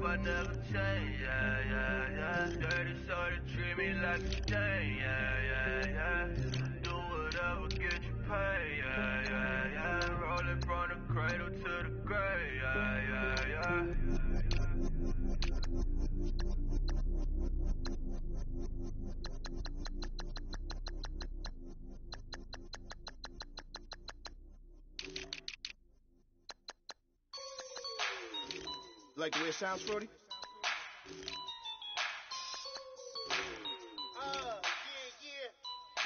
I never change, yeah. Dirty shorty treat me like a stain, yeah. Do whatever, get you paid, yeah. Rolling from the cradle to the grave, yeah. Like the way it sounds, Shorty?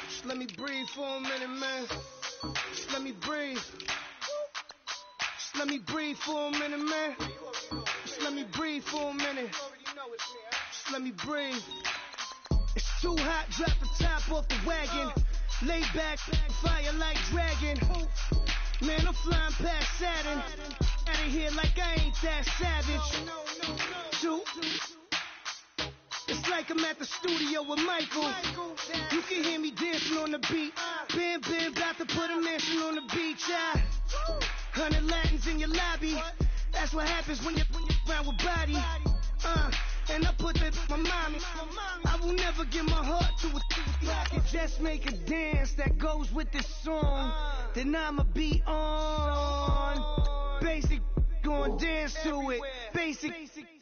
Just let me breathe for a minute, man. Just let me breathe. Just let me breathe for a minute, man. Just let me breathe for a minute. Just let me breathe. It's too hot, drop the top off the wagon. Lay back, fire like dragon. Man, I'm flying past Saturn. Out of here like I ain't that savage. Two. It's like I'm at the studio with Michael. You can hear me dancing on the beat. Bam, about to put a mansion on the beach. 100 Latins in your lobby. That's what happens when you're around with body. And I put that my mommy. I will never give my heart to a I can just make a dance that goes with this song. Then I'ma be on. Basic, gon' dance to it. Basic,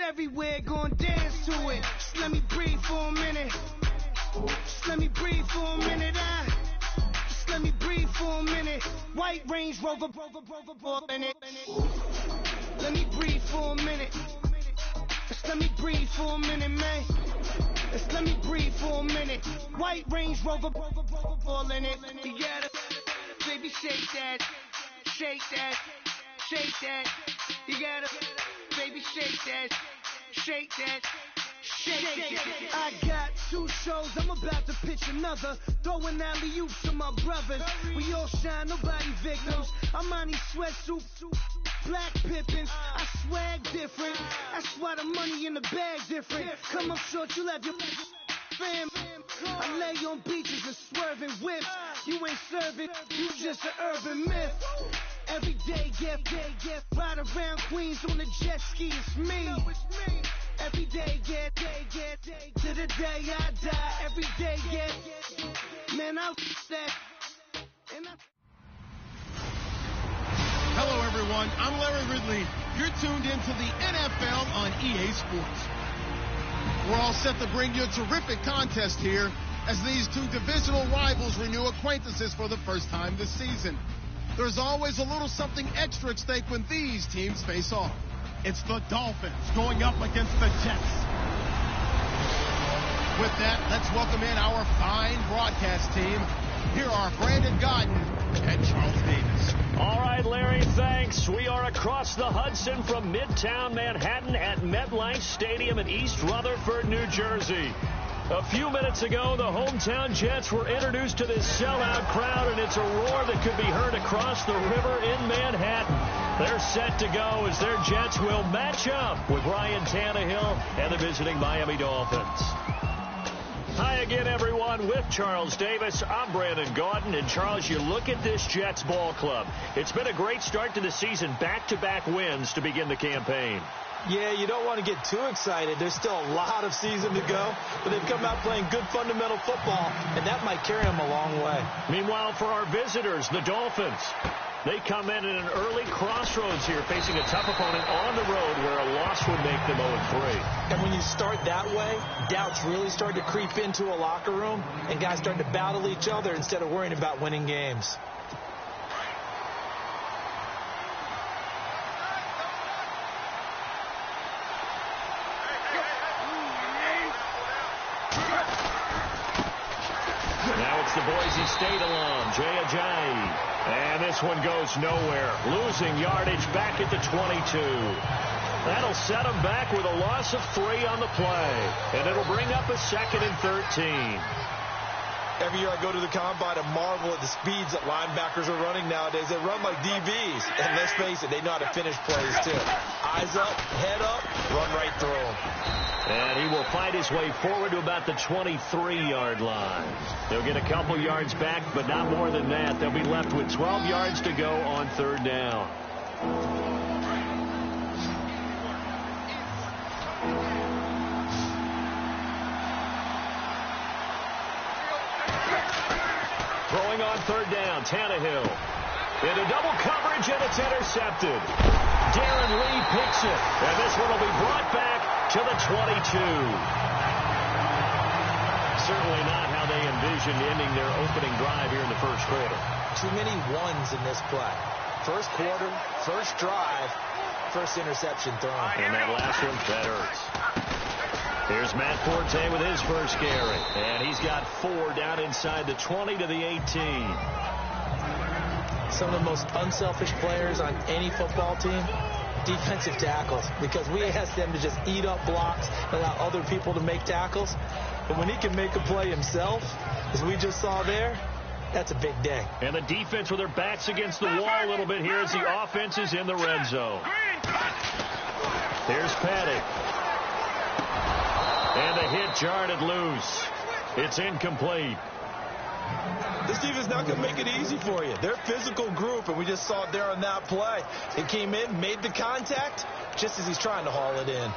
everywhere, gon' dance to it. Just let me breathe for a minute. Just let me breathe for a minute. Just let me breathe for a minute. White Range Rover, in it. Let me breathe for a minute. Just let me breathe for a minute, man. Just let me breathe for a minute. White Range Rover, all in it. You gotta, baby, shake that, shake that, shake that. You gotta, baby, shake that, shake that. Shake it. I got 2 shows, I'm about to pitch another. Throwing alley-oops to my brothers. We all shine, nobody victims. I'm on these sweatsuits, black Pippins. I swag different. That's why the money in the bag different. Come up short, you have your fam. I lay on beaches and swerving whips. You ain't serving, you just an urban myth. Every day, get ride around Queens on a jet ski, it's me. Every day, get to the day I die. Every day, get, man, I'll that. Hello, everyone. I'm Larry Ridley. You're tuned into the NFL on EA Sports. We're all set to bring you a terrific contest here as these 2 divisional rivals renew acquaintances for the first time this season. There's always a little something extra at stake when these teams face off. It's the Dolphins going up against the Jets. With that, let's welcome in our fine broadcast team. Here are Brandon Godden and Charles Davis. All right, Larry, thanks. We are across the Hudson from Midtown Manhattan at MetLife Stadium in East Rutherford, New Jersey. A few minutes ago, the hometown Jets were introduced to this sellout crowd, and it's a roar that could be heard across the river in Manhattan. They're set to go as their Jets will match up with Ryan Tannehill and the visiting Miami Dolphins. Hi again, everyone. With Charles Davis, I'm Brandon Gaudin. And, Charles, you look at this Jets ball club. It's been a great start to the season, back-to-back wins to begin the campaign. Yeah, you don't want to get too excited. There's still a lot of season to go, but they've come out playing good fundamental football, and that might carry them a long way. Meanwhile, for our visitors, the Dolphins, they come in at an early crossroads here, facing a tough opponent on the road where a loss would make them 0-3. And when you start that way, doubts really start to creep into a locker room, and guys start to battle each other instead of worrying about winning games. Now it's the Boise State alum, Jay Ajayi. And this one goes nowhere. Losing yardage back at the 22. That'll set them back with a loss of 3 on the play. And it'll bring up a 2nd and 13. Every year I go to the combine and marvel at the speeds that linebackers are running nowadays. They run like DBs. And let's face it, they know how to finish plays too. Eyes up, head up, run right through them. And he will fight his way forward to about the 23-yard line. They'll get a couple yards back, but not more than that. They'll be left with 12 yards to go on 3rd down. throwing on third down. Tannehill into double coverage, and it's intercepted. Darren Lee picks it, and this one will be brought back to the 22. Certainly not how they envisioned ending their opening drive here in the first quarter. Too many ones in this play. First quarter, first drive, first interception thrown. And that last one, that hurts. Here's Matt Forte with his first carry. And he's got 4 down inside the 20 to the 18. Some of the most unselfish players on any football team, defensive tackles, because we ask them to just eat up blocks and allow other people to make tackles. But when he can make a play himself, as we just saw there, that's a big day. And the defense with their backs against the wall a little bit here as the offense is in the red zone. Here's Paddock. And the hit jarred it loose. It's incomplete. This defense is not going to make it easy for you. They're a physical group, and we just saw it there on that play. It came in, made the contact, just as he's trying to haul it in.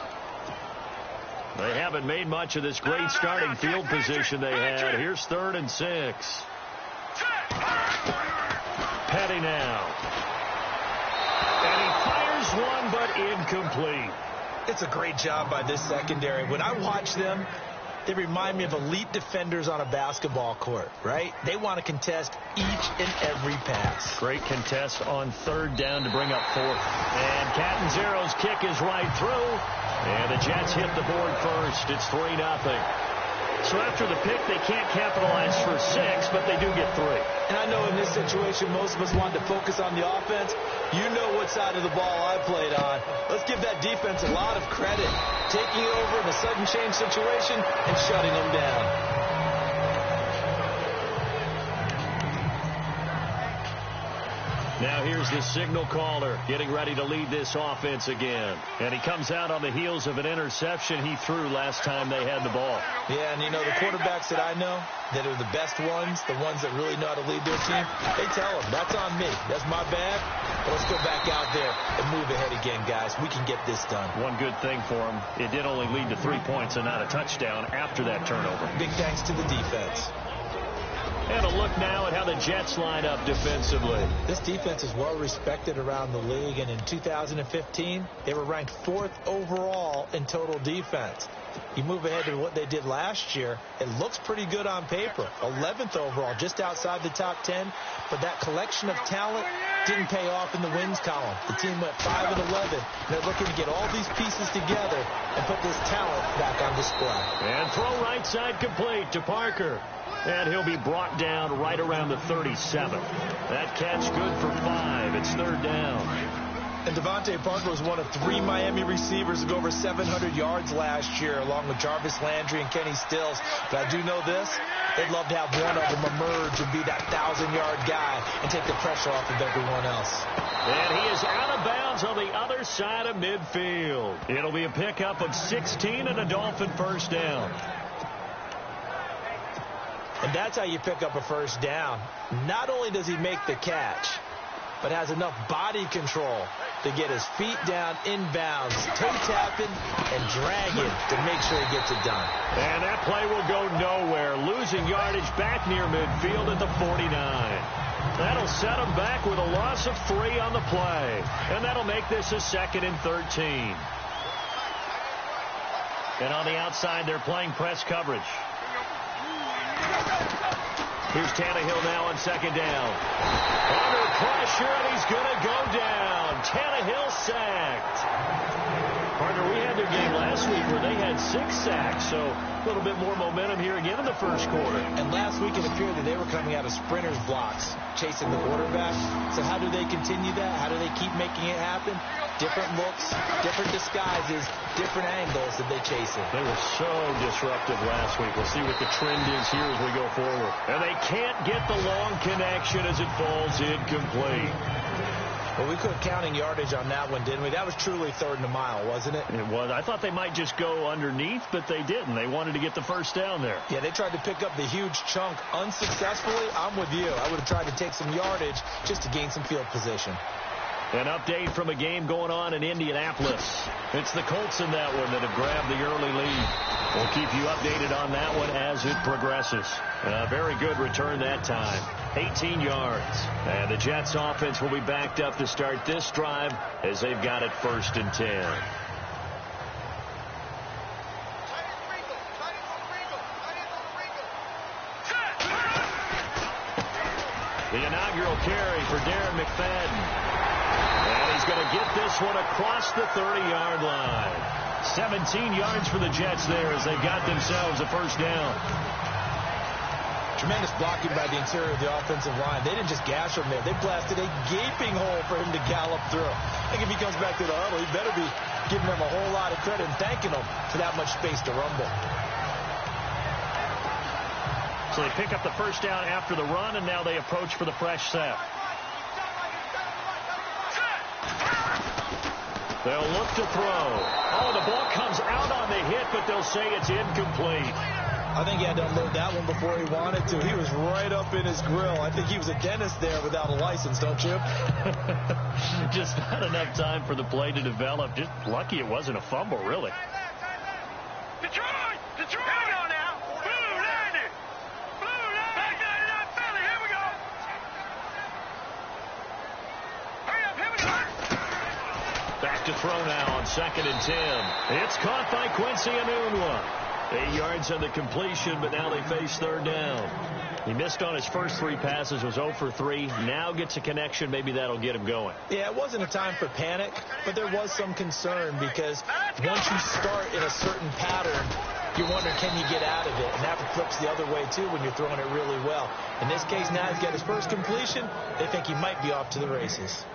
They haven't made much of this great starting field position they had. Here's 3rd and 6. Petty now. And he fires one, but incomplete. It's a great job by this secondary. When I watch them, they remind me of elite defenders on a basketball court, right? They want to contest each and every pass. Great contest on 3rd down to bring up 4th. And Catanzaro's kick is right through. And the Jets hit the board first. It's 3-0. So after the pick, they can't capitalize for 6, but they do get 3. And I know in this situation, most of us wanted to focus on the offense. You know what side of the ball I played on. Let's give that defense a lot of credit. Taking over in a sudden change situation and shutting them down. Now here's the signal caller getting ready to lead this offense again. And he comes out on the heels of an interception he threw last time they had the ball. Yeah, and you know, the quarterbacks that I know that are the best ones, the ones that really know how to lead their team, they tell them, that's on me. That's my bad. But let's go back out there and move ahead again, guys. We can get this done. One good thing for him, it did only lead to 3 points and not a touchdown after that turnover. Big thanks to the defense. And a look now at how the Jets line up defensively. This defense is well respected around the league, and in 2015, they were ranked 4th overall in total defense. You move ahead to what they did last year, it looks pretty good on paper. 11th overall, just outside the top 10, but that collection of talent didn't pay off in the wins column. The team went 5-11, and they're looking to get all these pieces together and put this talent back on display. And throw right side complete to Parker. And he'll be brought down right around the 37. That catch good for 5. It's 3rd down. And Devontae Parker was one of 3 Miami receivers to go over 700 yards last year, along with Jarvis Landry and Kenny Stills. But I do know this. They'd love to have one of them emerge and be that 1,000-yard guy and take the pressure off of everyone else. And he is out of bounds on the other side of midfield. It'll be a pickup of 16 and a Dolphin first down. And that's how you pick up a first down. Not only does he make the catch, but has enough body control to get his feet down inbounds, toe tapping, and dragging to make sure he gets it done. And that play will go nowhere, losing yardage back near midfield at the 49. That'll set him back with a loss of 3 on the play. And that'll make this a 2nd and 13. And on the outside, they're playing press coverage. Here's Tannehill now on 2nd down. Under pressure, and he's going to go down. Tannehill sacked. Partner, we had their game last week where they had 6 sacks, so a little bit more momentum here again in the first quarter. And last week it appeared that they were coming out of sprinters blocks, chasing the quarterback. So how do they continue that? How do they keep making it happen? Different looks, different disguises, different angles that they chase it. They were so disruptive last week. We'll see what the trend is here as we go forward. And they can't get the long connection as it falls incomplete. Well, we quit counting yardage on that one, didn't we? That was truly 3rd and a mile, wasn't it? It was. I thought they might just go underneath, but they didn't. They wanted to get the first down there. Yeah, they tried to pick up the huge chunk unsuccessfully. I'm with you. I would have tried to take some yardage just to gain some field position. An update from a game going on in Indianapolis. It's the Colts in that one that have grabbed the early lead. We'll keep you updated on that one as it progresses. A very good return that time. 18 yards. And the Jets offense will be backed up to start this drive as they've got it 1st and 10. The inaugural carry for Darren McFadden. And he's going to get this one across the 30-yard line. 17 yards for the Jets there as they've got themselves a 1st down. Tremendous blocking by the interior of the offensive line. They didn't just gash him there. They blasted a gaping hole for him to gallop through. I think if he comes back to the huddle, he better be giving them a whole lot of credit and thanking them for that much space to rumble. So they pick up the 1st down after the run, and now they approach for the fresh set. They'll look to throw. Oh, the ball comes out on the hit, but they'll say it's incomplete. I think he had to unload that one before he wanted to. He was right up in his grill. I think he was a dentist there without a license, don't you? Just not enough time for the play to develop. Just lucky it wasn't a fumble, really. Detroit! Detroit! Here we go now. Blue 90. Blue 90. Back 99 Philly. Here we go. Hurry up. Here we go. Back to throw now on 2nd and 10. It's caught by Quincy Enunwa. 8 yards on the completion, but now they face 3rd down. He missed on his first 3 passes, was 0 for 3. Now gets a connection. Maybe that'll get him going. Yeah, it wasn't a time for panic, but there was some concern because once you start in a certain pattern, you wonder, can you get out of it? And that flips the other way, too, when you're throwing it really well. In this case, now he's got his first completion. They think he might be off to the races.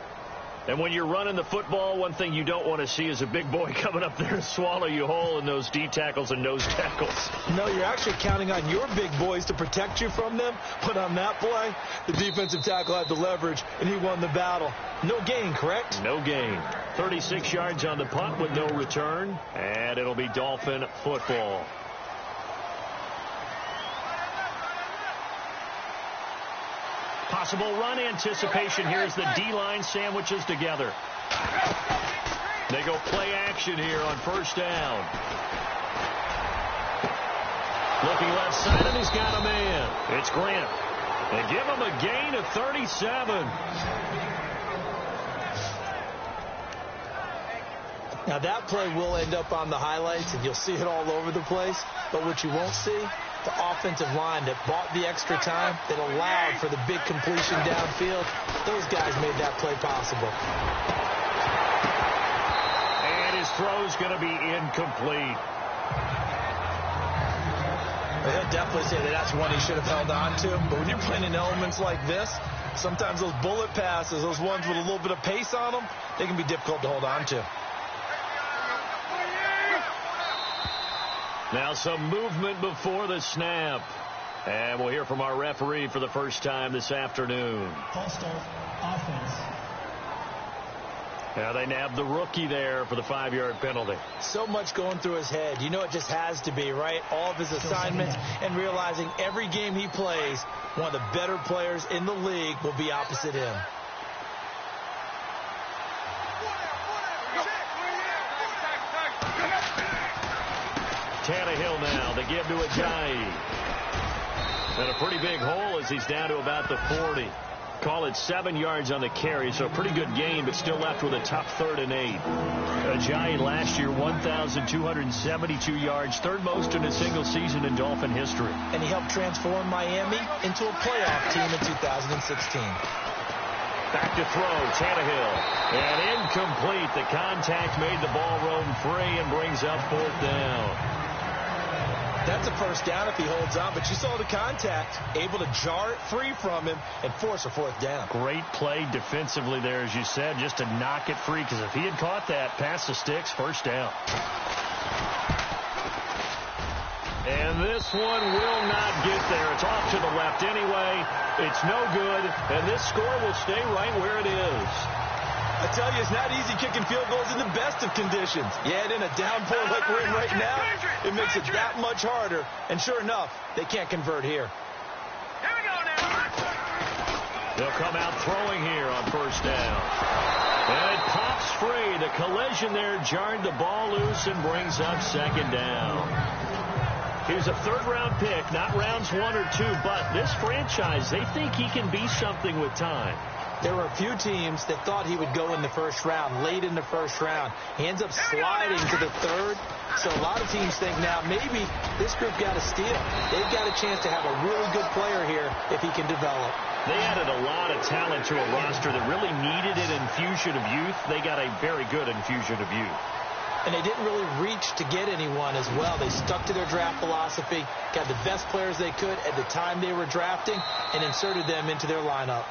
And when you're running the football, one thing you don't want to see is a big boy coming up there and swallow you whole in those D tackles and nose tackles. No, you're actually counting on your big boys to protect you from them. But on that play, the defensive tackle had the leverage, and he won the battle. No gain, correct? No gain. 36 yards on the punt with no return, and it'll be Dolphin football. Possible run anticipation here as the D-line sandwiches together. They go play action here on 1st down. Looking left side, and he's got a man. It's Grant. They give him a gain of 37. Now, that play will end up on the highlights, and you'll see it all over the place. But what you won't see, the offensive line that bought the extra time, that allowed for the big completion downfield, those guys made that play possible. And his throw's going to be incomplete. He'll definitely say that that's one he should have held on to. But when you're playing in elements like this, sometimes those bullet passes, those ones with a little bit of pace on them, they can be difficult to hold on to. Now some movement before the snap. And we'll hear from our referee for the first time this afternoon. False-start offense. Now they nabbed the rookie there for the 5-yard penalty. So much going through his head. You know it just has to be, right? All of his assignments and realizing every game he plays, one of the better players in the league will be opposite him. Tannehill now. They give to Ajayi. And a pretty big hole as he's down to about the 40. Call it 7 yards on the carry, so a pretty good gain, but still left with a tough 3rd and 8. Ajayi last year, 1,272 yards, 3rd most in a single season in Dolphin history. And he helped transform Miami into a playoff team in 2016. Back to throw, Tannehill. And incomplete. The contact made the ball roam free and brings up 4th down. That's a 1st down if he holds on, but you saw the contact, able to jar it free from him and force a 4th down. Great play defensively there, as you said, just to knock it free, because if he had caught that, past the sticks, 1st down. And this one will not get there. It's off to the left anyway. It's no good, and this score will stay right where it is. I tell you, it's not easy kicking field goals in the best of conditions. Yet in a downpour like we're in right now, it makes it that much harder. And sure enough, they can't convert here. Here we go now. They'll come out throwing here on 1st down. free. The collision there jarred the ball loose and brings up second down. He was a third-round pick, not rounds 1 or 2, but this franchise, they think he can be something with time. There were a few teams that thought he would go in the first round, late in the first round. He ends up sliding to the third. So a lot of teams think now maybe this group got a steal. They've got a chance to have a really good player here if he can develop. They added a lot of talent to a roster that really needed an infusion of youth. They got a very good infusion of youth. And they didn't really reach to get anyone as well. They stuck to their draft philosophy, got the best players they could at the time they were drafting, and inserted them into their lineup.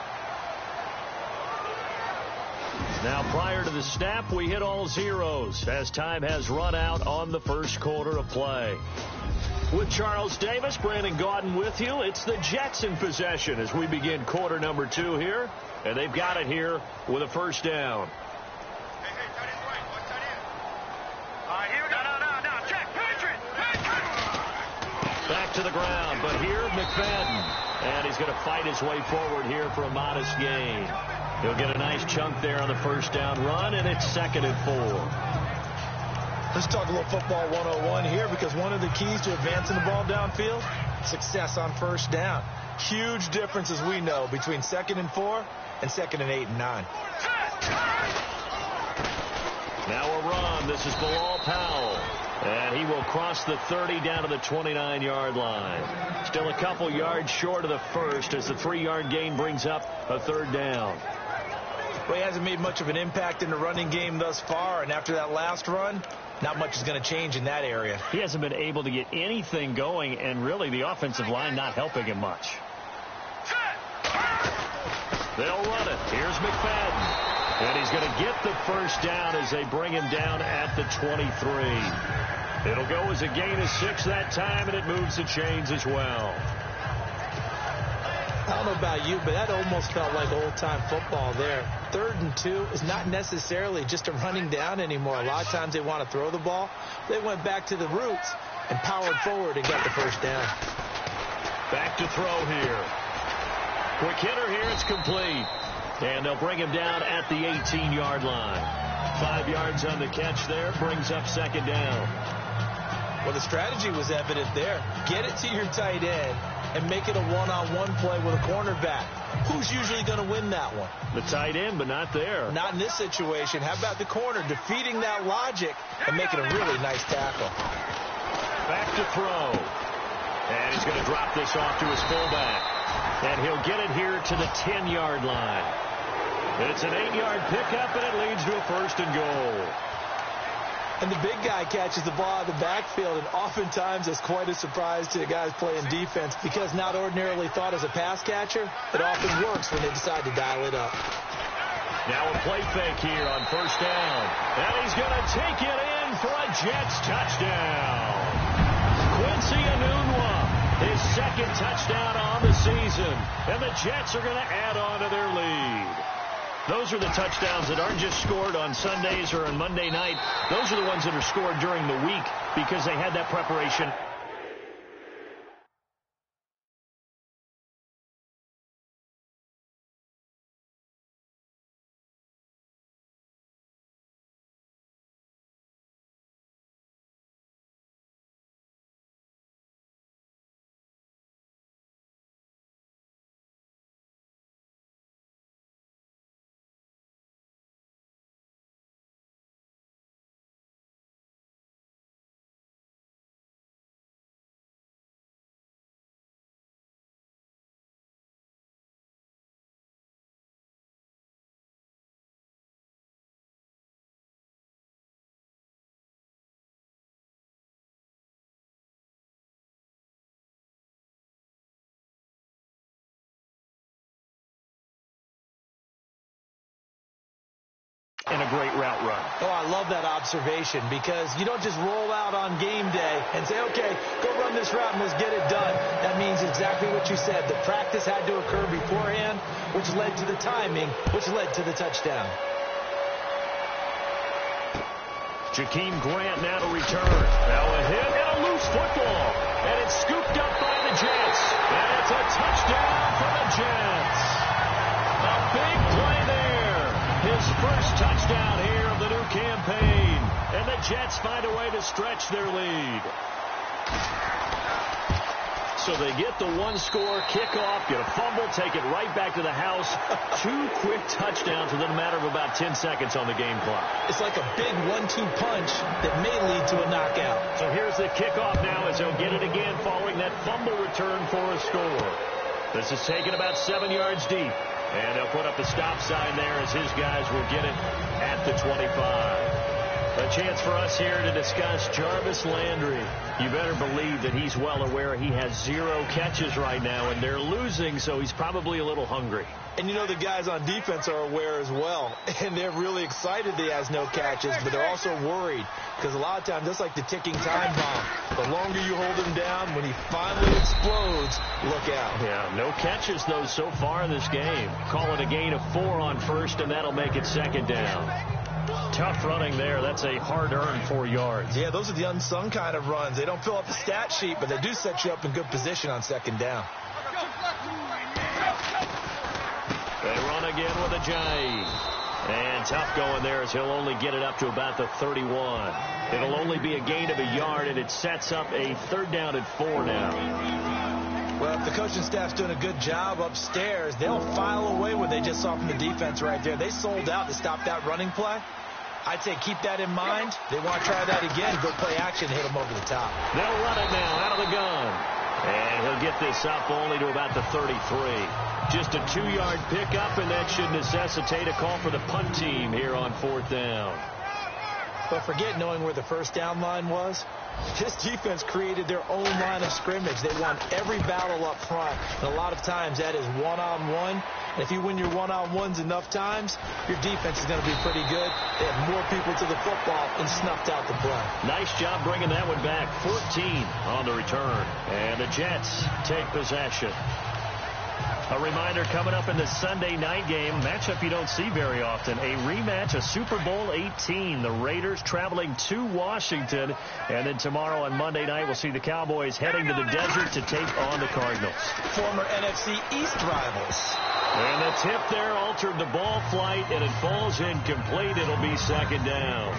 Now, prior to the snap, we hit all zeros as time has run out on the first quarter of play. With Charles Davis, Brandon Gaudin with you. It's the Jets in possession as we begin quarter number 2 here. And they've got it here with a first down. Back to the ground, but here McFadden. And he's going to fight his way forward here for a modest gain. He'll get a nice chunk there on the first down run, and it's 2nd and 4. Let's talk a little football 101 here, because one of the keys to advancing the ball downfield, success on first down. Huge difference, as we know, between 2nd and 4 and 2nd and 8 and 9. Now a run. This is Bilal Powell. And he will cross the 30 down to the 29-yard line. Still a couple yards short of the first as the 3-yard gain brings up a third down. Well, he hasn't made much of an impact in the running game thus far, and after that last run, not much is going to change in that area. He hasn't been able to get anything going, and really the offensive line not helping him much. They'll run it. Here's McFadden. And he's going to get the first down as they bring him down at the 23. It'll go as a gain of 6 that time, and it moves the chains as well. I don't know about you, but that almost felt like old-time football there. 3rd and 2 is not necessarily just a running down anymore. A lot of times they want to throw the ball. They went back to the roots and powered forward and got the first down. Back to throw here. Quick hitter here. It's complete. And they'll bring him down at the 18-yard line. 5 yards on the catch there. Brings up second down. Well, the strategy was evident there. Get it to your tight end and make it a one-on-one play with a cornerback. Who's usually going to win that one? The tight end, but not there. Not in this situation. How about the corner defeating that logic and making a really nice tackle? Back to throw. And he's going to drop this off to his fullback. And he'll get it here to the 10-yard line. It's an 8-yard pickup, and it leads to a 1st and goal. And the big guy catches the ball out of the backfield, and oftentimes it's quite a surprise to the guys playing defense, because not ordinarily thought as a pass catcher, it often works when they decide to dial it up. Now a play fake here on first down. And he's going to take it in for a Jets touchdown. Quincy Enunwa, his 2nd touchdown on the season. And the Jets are going to add on to their lead. Those are the touchdowns that aren't just scored on Sundays or on Monday night. Those are the ones that are scored during the week because they had that preparation. And a great route run. Oh, I love that observation, because you don't just roll out on game day and say, okay, go run this route and let's get it done. That means exactly what you said. The practice had to occur beforehand, which led to the timing, which led to the touchdown. Jakeem Grant now to return. Now a hit and a loose football. And it's scooped up by the Jets. And it's a touchdown for the Jets. A big play there. his first touchdown here of the new campaign. And the Jets find a way to stretch their lead. So they get the one-score kickoff, get a fumble, take it right back to the house. 2 quick touchdowns within a matter of about 10 seconds on the game clock. It's like a big 1-2 punch that may lead to a knockout. So here's the kickoff now as he'll get it again following that fumble return for a score. This is taken about 7 yards deep. And they'll put up the stop sign there as his guys will get it at the 25. A chance for us here to discuss Jarvis Landry. You better believe that he's well aware he has 0 catches right now, and they're losing, so he's probably a little hungry. And you know the guys on defense are aware as well, and they're really excited that he has no catches, but they're also worried because a lot of times that's like the ticking time bomb. The longer you hold him down, when he finally explodes, look out. Yeah, no catches, though, so far in this game. Call it a gain of 4 on first, and that'll make it second down. Tough running there. That's a hard-earned 4 yards. Yeah, those are the unsung kind of runs. They don't fill up the stat sheet, but they do set you up in good position on second down. They run again with a J. And tough going there as he'll only get it up to about the 31. It'll only be a gain of a yard, and it sets up a 3rd down and 4 now. Well, if the coaching staff's doing a good job upstairs, they'll file away what they just saw from the defense right there. They sold out to stop that running play. I'd say keep that in mind. They want to try that again, go play action, hit them over the top. They'll run it now out of the gun. And he'll get this up only to about the 33. Just a 2-yard pickup, and that should necessitate a call for the punt team here on 4th down. But forget knowing where the first down line was. This defense created their own line of scrimmage. They won every battle up front. And a lot of times that is one-on-one. And if you win your one-on-ones enough times, your defense is going to be pretty good. They have more people to the football and snuffed out the play. Nice job bringing that one back. 14 on the return. And the Jets take possession. A reminder coming up in the Sunday night game, matchup you don't see very often, a rematch of Super Bowl 18. The Raiders traveling to Washington, and then tomorrow on Monday night we'll see the Cowboys heading to the desert to take on the Cardinals. Former NFC East rivals. And the tip there altered the ball flight, and it falls incomplete. It'll be second down.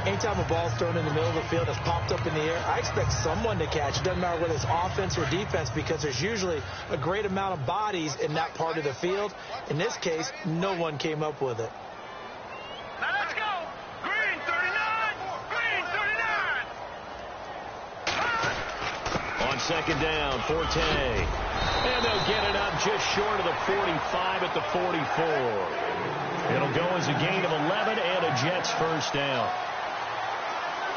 Anytime a ball's thrown in the middle of the field that's popped up in the air, I expect someone to catch. It doesn't matter whether it's offense or defense because there's usually a great amount of bodies in that part of the field. In this case, no one came up with it. Now let's go. Green 39. Green 39. On second down, Forte. And they'll get it up just short of the 45 at the 44. It'll go as a gain of 11 and a Jets first down.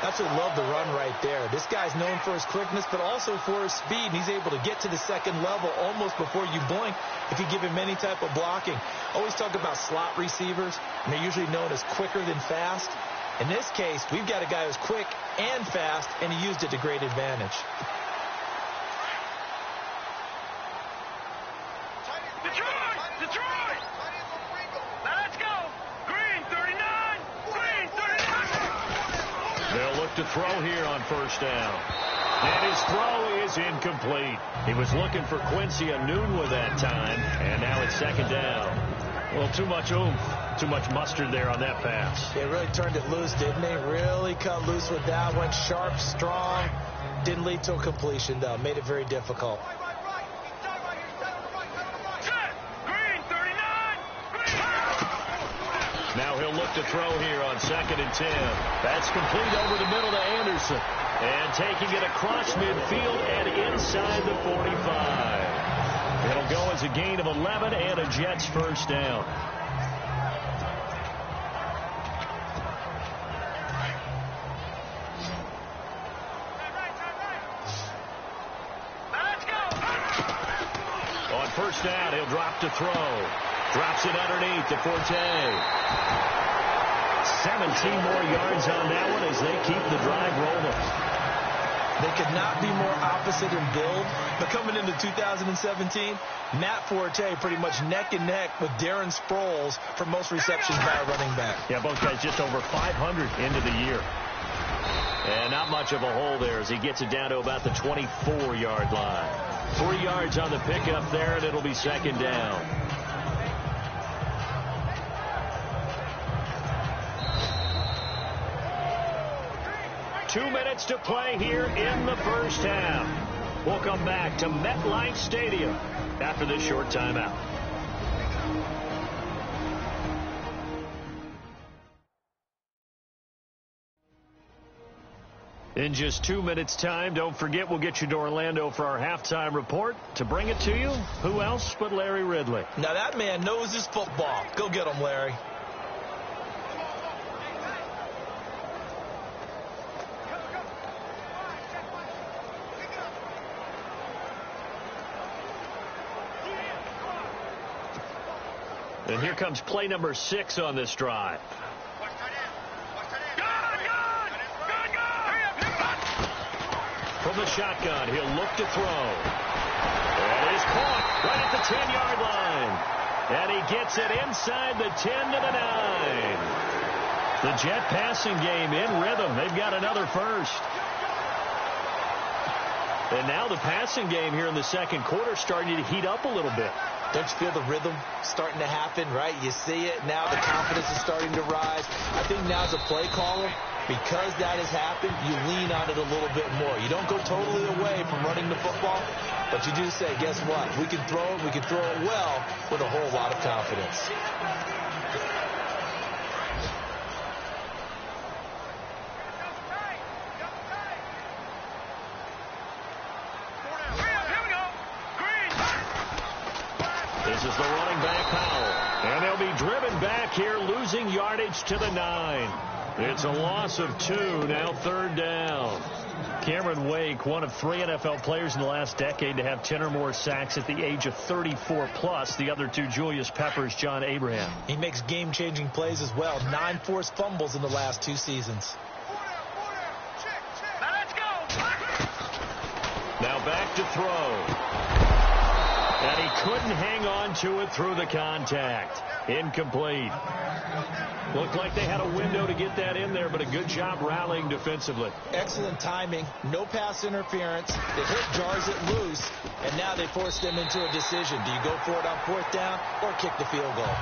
That's what love the run right there. This guy's known for his quickness, but also for his speed. And he's able to get to the second level almost before you blink if you give him any type of blocking. Always talk about slot receivers, and they're usually known as quicker than fast. In this case, we've got a guy who's quick and fast, and he used it to great advantage. Detroit! Now let's go. Green 39. Green 39. They'll look to throw here on first down. And his throw is incomplete. He was looking for Quincy Enunwa that time, and now it's second down. Well, too much oomph, too much mustard there on that pass. They really turned it loose, didn't they? Really cut loose with that one. Sharp, strong. Didn't lead to a completion, though. Made it very difficult. Now he'll look to throw here on second and 10. That's complete over the middle to Anderson. And taking it across midfield and inside the 45. It'll go as a gain of 11 and a Jets first down. On first down, he'll drop to throw. Drops it underneath to Forte. 17 more yards on that one as they keep the drive rolling. They could not be more opposite in build, but coming into 2017, Matt Forte pretty much neck and neck with Darren Sproles for most receptions by a running back. Yeah, both guys just over 500 into the year. And not much of a hole there as he gets it down to about the 24-yard line. 3 yards on the pickup there, and it'll be second down. 2 minutes to play here in the first half. We'll come back to MetLife Stadium after this short timeout. In just 2 minutes' time, don't forget we'll get you to Orlando for our halftime report. To bring it to you, who else but Larry Ridley? Now that man knows his football. Go get him, Larry. And here comes play number 6 on this drive. From the shotgun, he'll look to throw. It is caught right at the 10-yard line. And he gets it inside the 10 to the 9. The Jet passing game in rhythm. They've got another first. And now the passing game here in the second quarter starting to heat up a little bit. Don't you feel the rhythm starting to happen, right? You see it now. The confidence is starting to rise. I think now as a play caller, because that has happened, you lean on it a little bit more. You don't go totally away from running the football, but you do say, guess what? We can throw it. We can throw it well with a whole lot of confidence. This is the running back, Powell. And they'll be driven back here, losing yardage to the 9. It's a loss of 2, now third down. Cameron Wake, one of 3 NFL players in the last decade to have 10 or more sacks at the age of 34+. The other 2, Julius Peppers, John Abraham. He makes game-changing plays as well. 9 forced fumbles in the last 2 seasons. Now back to throw. And he couldn't hang on to it through the contact. Incomplete. Looked like they had a window to get that in there, but a good job rallying defensively. Excellent timing. No pass interference. The hit jars it loose, and now they force them into a decision. Do you go for it on 4th down or kick the field goal?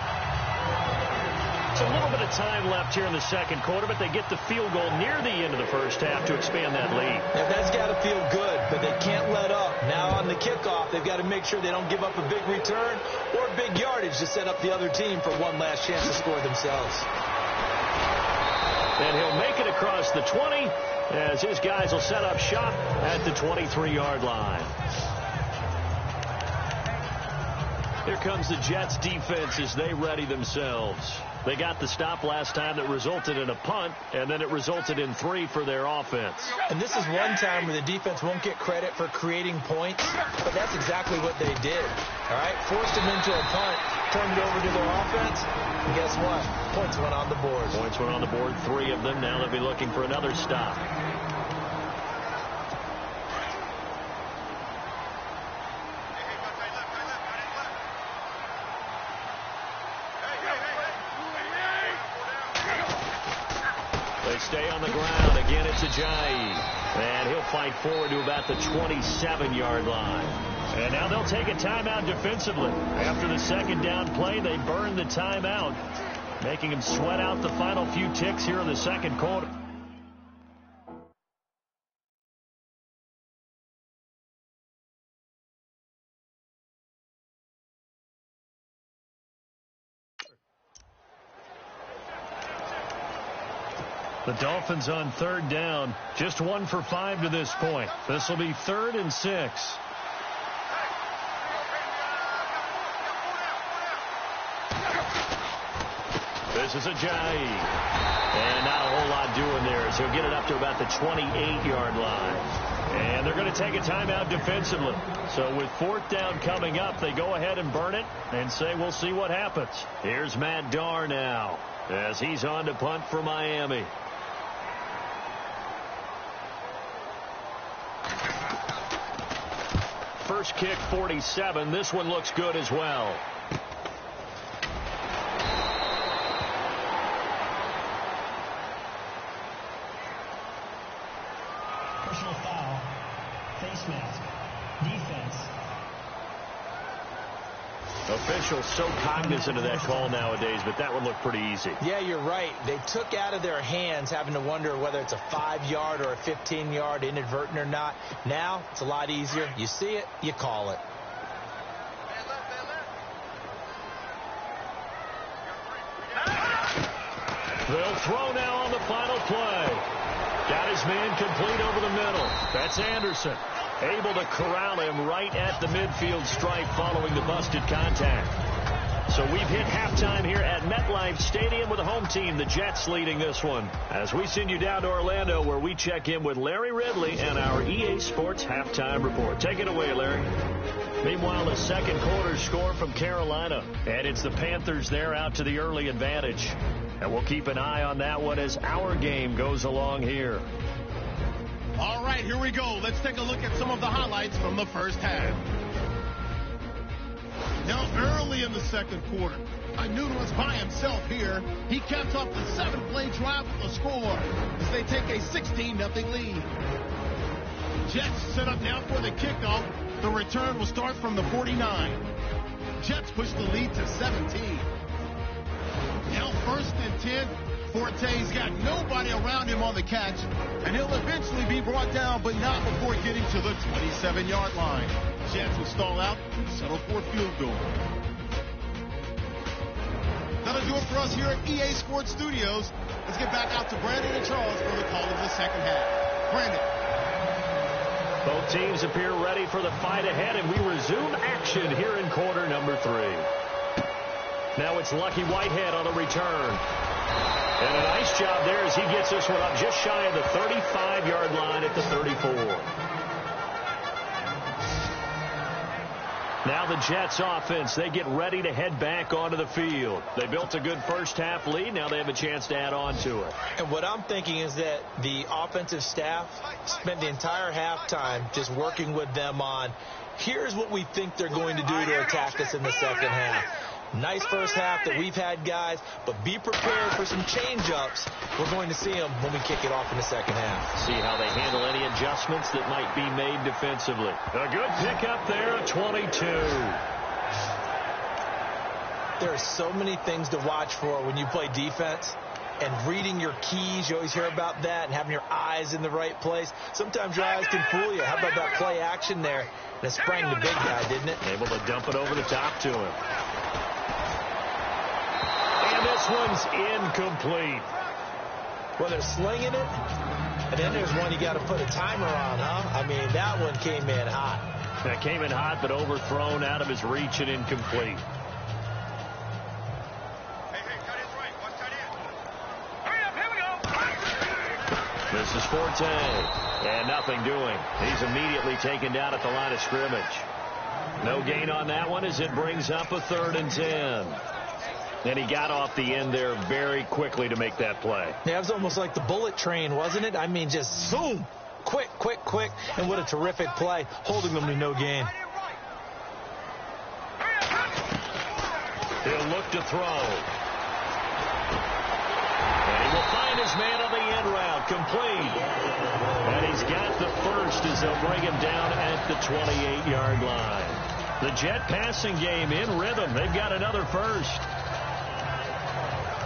It's a little bit of time left here in the second quarter, but they get the field goal near the end of the first half to expand that lead. Yeah, that's got to feel good, but they can't let up. Now on the kickoff, they've got to make sure they don't give up a big return or big yardage to set up the other team for one last chance to score themselves. And he'll make it across the 20 as his guys will set up shop at the 23-yard line. Here comes the Jets defense as they ready themselves. They got the stop last time that resulted in a punt, and then it resulted in 3 for their offense. And this is one time where the defense won't get credit for creating points, but that's exactly what they did. All right, forced them into a punt, turned it over to their offense, and guess what? Points went on the board. Points went on the board, 3 of them. Now they'll be looking for another stop. Stay on the ground. Again, it's Ajayi. And he'll fight forward to about the 27-yard line. And now they'll take a timeout defensively. After the second down play, they burn the timeout, making them sweat out the final few ticks here in the second quarter. The Dolphins on 3rd down, just 1 for 5 to this point. This will be 3rd and 6. This is Ajayi. And not a whole lot doing there as he'll get it up to about the 28-yard line. And they're going to take a timeout defensively. So with 4th down coming up, they go ahead and burn it and say we'll see what happens. Here's Matt Darr now as he's on to punt for Miami. First kick, 47. This one looks good as well. Personal foul. Face mask. Defense. Officials so cognizant of that call nowadays, but that one looked pretty easy. Yeah, you're right. They took out of their hands having to wonder whether it's a 5-yard or a 15-yard inadvertent or not. Now, it's a lot easier. You see it, you call it. They'll throw now on the final play. Got his man complete over the middle. That's Anderson. Able to corral him right at the midfield stripe following the busted contact. So we've hit halftime here at MetLife Stadium with the home team, the Jets, leading this one. As we send you down to Orlando, where we check in with Larry Ridley and our EA Sports halftime report. Take it away, Larry. Meanwhile, the second quarter score from Carolina. And it's the Panthers there out to the early advantage. And we'll keep an eye on that one as our game goes along here. All right, here we go. Let's take a look at some of the highlights from the first half. Now, early in the second quarter, Newton was by himself here. He kept up the 7-play drive with a score as they take a 16-0 lead. Jets set up now for the kickoff. The return will start from the 49. Jets push the lead to 17. Now 1st and 10. Forte's got nobody around him on the catch, and he'll eventually be brought down, but not before getting to the 27-yard line. Jets will stall out and settle for a field goal. That'll do it for us here at EA Sports Studios. Let's get back out to Brandon and Charles for the call of the second half. Brandon. Both teams appear ready for the fight ahead, and we resume action here in quarter number 3. Now it's Lucky Whitehead on the return. And a nice job there as he gets this one up just shy of the 35-yard line at the 34. Now the Jets offense, they get ready to head back onto the field. They built a good first half lead. Now they have a chance to add on to it. And what I'm thinking is that the offensive staff spent the entire halftime just working with them on, here's what we think they're going to do to attack us in the second half. Nice first half that we've had, guys, but be prepared for some change-ups. We're going to see them when we kick it off in the second half. See how they handle any adjustments that might be made defensively. A good pickup there at 22. There are so many things to watch for when you play defense. And reading your keys, you always hear about that, and having your eyes in the right place. Sometimes your eyes can fool you. How about that play action there? And it sprang the big guy, didn't it? Able to dump it over the top to him. And this one's incomplete. Well, they're slinging it, and then there's one you got to put a timer on, huh? I mean, that one came in hot. That came in hot, but overthrown out of his reach and incomplete. This is Forte, and nothing doing. He's immediately taken down at the line of scrimmage. No gain on that one as it brings up a 3rd and 10. And he got off the end there very quickly to make that play. Yeah, it was almost like the bullet train, wasn't it? I mean, just zoom, quick, quick, quick, and what a terrific play, holding them to no gain. He'll look to throw. And he will find his man on the end route, complete. And he's got the first as they'll bring him down at the 28-yard line. The Jet passing game in rhythm. They've got another first.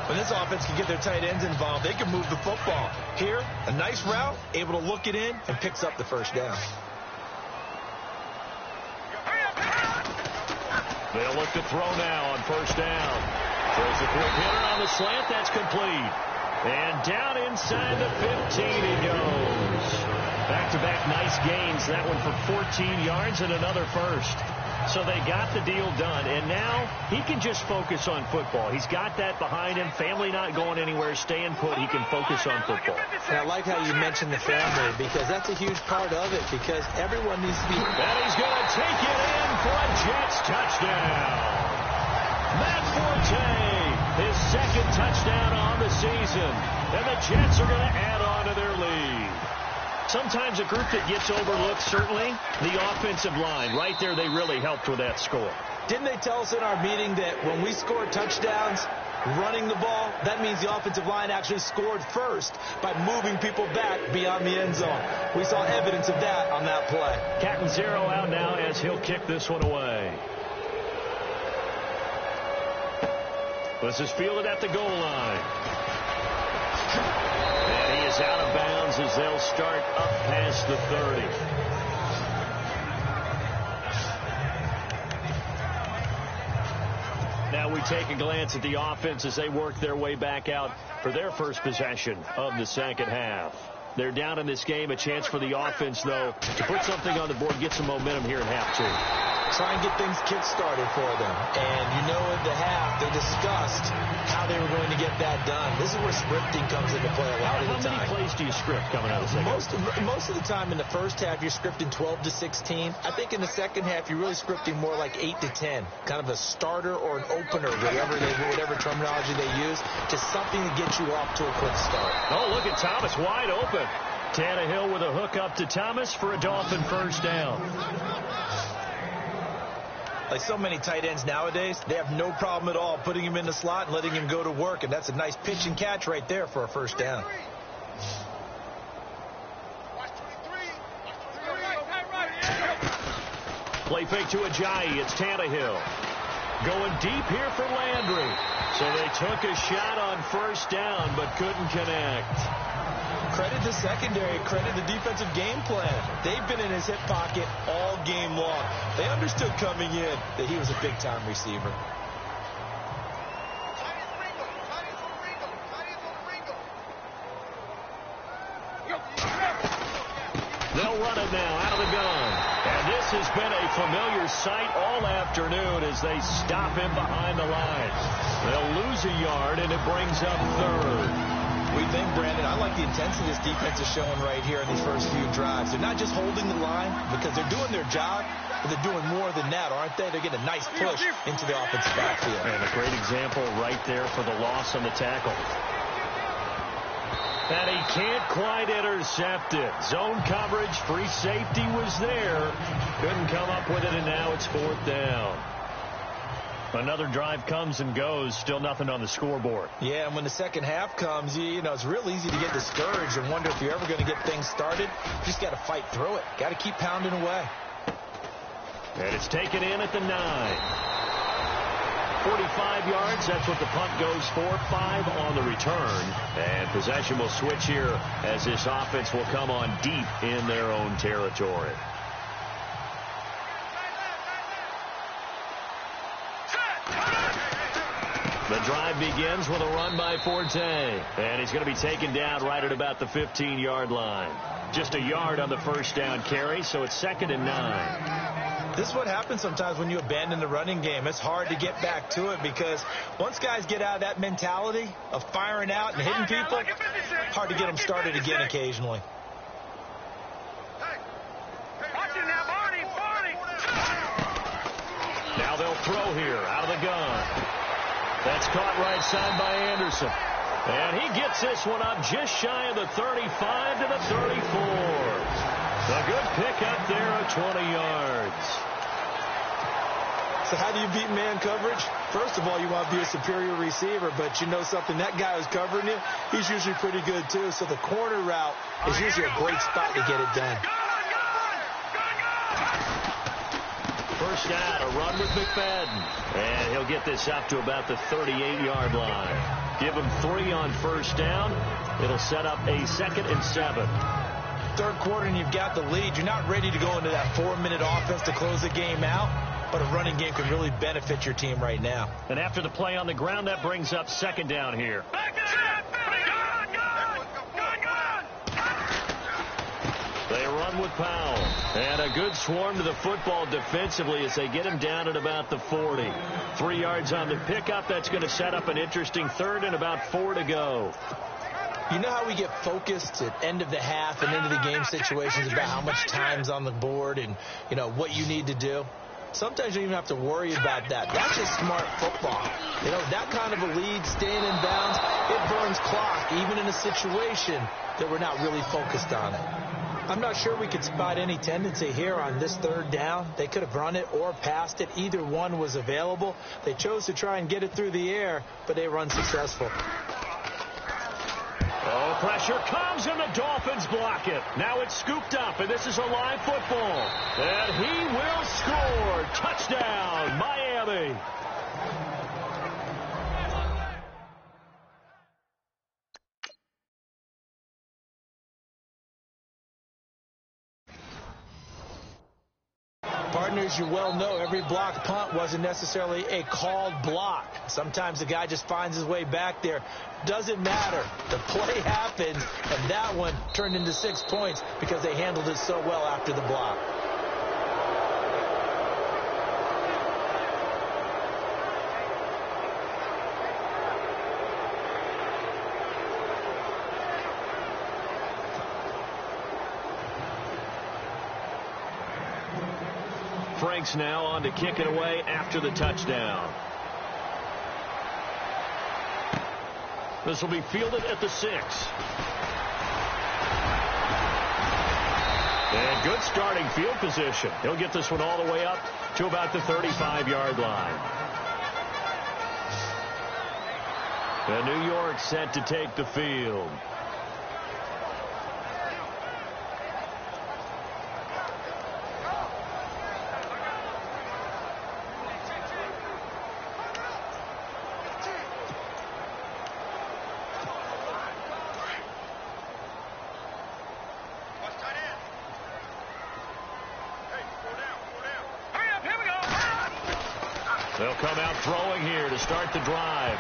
When this offense can get their tight ends involved, they can move the football. Here, a nice route, able to look it in, and picks up the first down. They'll look to throw now on first down. Throws a quick hitter on the slant. That's complete. And down inside the 15 he goes. Back-to-back nice gains. That one for 14 yards and another first. So they got the deal done, and now he can just focus on football. He's got that behind him. Family not going anywhere, staying put. He can focus on football. And I like how you mentioned the family, because that's a huge part of it, because everyone needs to be... And he's going to take it in for a Jets touchdown. Matt Forte, his 2nd touchdown on the season, and the Jets are going to add on to their lead. Sometimes a group that gets overlooked, certainly, the offensive line. Right there, they really helped with that score. Didn't they tell us in our meeting that when we score touchdowns running the ball, that means the offensive line actually scored first by moving people back beyond the end zone? We saw evidence of that on that play. Captain Zero out now as he'll kick this one away. This is fielded at the goal line. And he is out of bounds as they'll start up past the 30. Now we take a glance at the offense as they work their way back out for their first possession of the second half. They're down in this game. A chance for the offense, though, to put something on the board, get some momentum here in half two. Try and get things kick-started for them. And you know in the half, they discussed how they were going to get that done. This is where scripting comes into play a lot of the time. How many plays do you script coming out of the second? Most of the time in the first half, you're scripting 12 to 16. I think in the second half, you're really scripting more like 8 to 10. Kind of a starter or an opener, whatever terminology they use. Just something to get you off to a quick start. Oh, look at Thomas wide open. Tannehill with a hook up to Thomas for a Dolphin first down. Like so many tight ends nowadays, they have no problem at all putting him in the slot and letting him go to work. And that's a nice pitch and catch right there for a first down. Play fake to Ajayi. It's Tannehill. Going deep here for Landry. So they took a shot on first down but couldn't connect. Credit the secondary, credit the defensive game plan. They've been in his hip pocket all game long. They understood coming in that he was a big-time receiver. They'll run it now out of the gun. And this has been a familiar sight all afternoon as they stop him behind the line. They'll lose a yard, and it brings up third. We think, Brandon, I like the intensity this defense is showing right here in these first few drives. They're not just holding the line because they're doing their job, but they're doing more than that, aren't they? They're getting a nice push into the offensive backfield. And a great example right there for the loss on the tackle. And he can't quite intercept it. Zone coverage, free safety was there. Couldn't come up with it, and now it's fourth down. Another drive comes and goes. Still nothing on the scoreboard. Yeah, and when the second half comes, you know, it's real easy to get discouraged and wonder if you're ever going to get things started. You just got to fight through it. Got to keep pounding away. And it's taken in at the 9. 45 yards. That's what the punt goes for. 5 on the return. And possession will switch here as this offense will come on deep in their own territory. The drive begins with a run by Forte. And he's going to be taken down right at about the 15-yard line. Just a yard on the first down carry, so it's 2nd and 9. This is what happens sometimes when you abandon the running game. It's hard to get back to it because once guys get out of that mentality of firing out and hitting people, hard to get them started again occasionally. Now they'll throw here out of the gun. That's caught right side by Anderson. And he gets this one up just shy of the 35 to the 34. A good pickup there of 20 yards. So how do you beat man coverage? First of all, you want to be a superior receiver, but you know something, that guy who's covering you, he's usually pretty good too. So the corner route is usually a great spot to get it done. First down, a run with McFadden. And he'll get this up to about the 38-yard line. Give him 3 on first down. It'll set up a 2nd and 7. Third quarter and you've got the lead. You're not ready to go into that 4-minute offense to close the game out, but a running game can really benefit your team right now. And after the play on the ground, that brings up 2nd down here. They run with Powell. And a good swarm to the football defensively as they get him down at about the 40. 3 yards on the pickup. That's going to set up an interesting 3rd and about 4 to go. You know how we get focused at end of the half and into the game situations about how much time's on the board and, you know, what you need to do? Sometimes you don't even have to worry about that. That's just smart football. You know, that kind of a lead, staying in bounds, it burns clock, even in a situation that we're not really focused on it. I'm not sure we could spot any tendency here on this 3rd down. They could have run it or passed it. Either one was available. They chose to try and get it through the air, but they were unsuccessful. Oh, pressure comes, and the Dolphins block it. Now it's scooped up, and this is a live football. And he will score. Touchdown, Miami. partners, you well know every blocked punt wasn't necessarily a called block. Sometimes the guy just finds his way back there. Doesn't matter. The play happened, and that one turned into 6 points because they handled it so well after the block. Franks now on to kick it away after the touchdown. This will be fielded at the 6. And good starting field position. He'll get this one all the way up to about the 35-yard line. And New York set to take the field. They'll come out throwing here to start the drive.